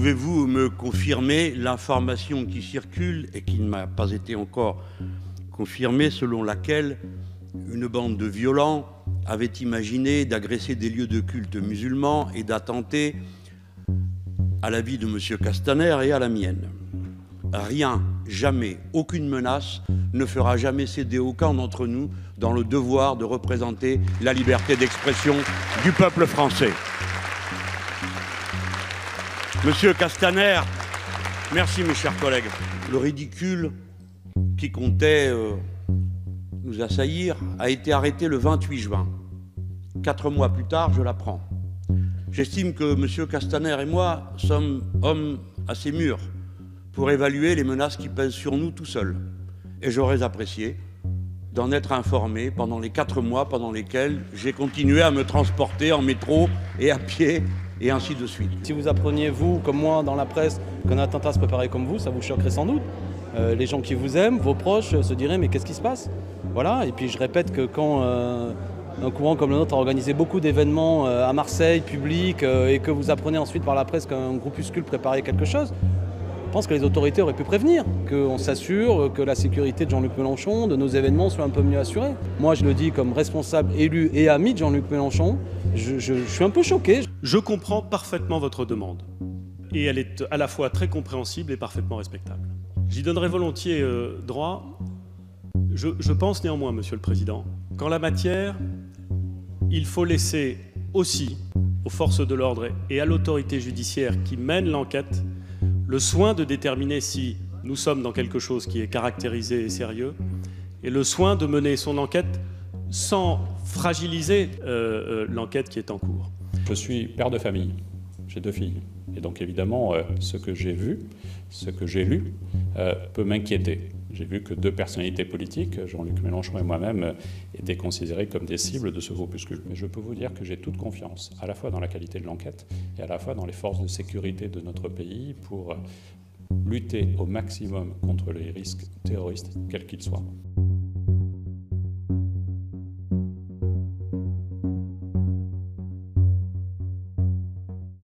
Pouvez-vous me confirmer l'information qui circule et qui ne m'a pas été encore confirmée, selon laquelle une bande de violents avait imaginé d'agresser des lieux de culte musulmans et d'attenter à la vie de M. Castaner et à la mienne? Rien, jamais, aucune menace ne fera jamais céder aucun d'entre nous dans le devoir de représenter la liberté d'expression du peuple français. Monsieur Castaner, merci mes chers collègues. Le ridicule qui comptait nous assaillir a été arrêté le 28 juin. 4 mois plus tard, je l'apprends. J'estime que monsieur Castaner et moi sommes hommes assez mûrs pour évaluer les menaces qui pèsent sur nous tout seuls. Et j'aurais apprécié d'en être informé pendant les 4 mois pendant lesquels j'ai continué à me transporter en métro et à pied, et ainsi de suite. Si vous appreniez, vous, comme moi, dans la presse, qu'un attentat se préparait comme vous, ça vous choquerait sans doute. Les gens qui vous aiment, vos proches, se diraient « mais qu'est-ce qui se passe ?» Voilà, et puis je répète que quand un courant comme le nôtre a organisé beaucoup d'événements à Marseille, publics, et que vous apprenez ensuite par la presse qu'un groupuscule préparait quelque chose, je pense que les autorités auraient pu prévenir, qu'on s'assure que la sécurité de Jean-Luc Mélenchon, de nos événements, soit un peu mieux assurée. Moi, je le dis comme responsable, élu et ami de Jean-Luc Mélenchon, je suis un peu choqué. Je comprends parfaitement votre demande, et elle est à la fois très compréhensible et parfaitement respectable. J'y donnerai volontiers droit. Je pense néanmoins, Monsieur le Président, qu'en la matière, il faut laisser aussi aux forces de l'ordre et à l'autorité judiciaire qui mène l'enquête le soin de déterminer si nous sommes dans quelque chose qui est caractérisé et sérieux, et le soin de mener son enquête sans fragiliser l'enquête qui est en cours. Je suis père de famille, j'ai 2 filles, et donc évidemment ce que j'ai vu, ce que j'ai lu peut m'inquiéter. J'ai vu que 2 personnalités politiques, Jean-Luc Mélenchon et moi-même, étaient considérés comme des cibles de ce groupuscule. Mais je peux vous dire que j'ai toute confiance, à la fois dans la qualité de l'enquête et à la fois dans les forces de sécurité de notre pays pour lutter au maximum contre les risques terroristes, quels qu'ils soient.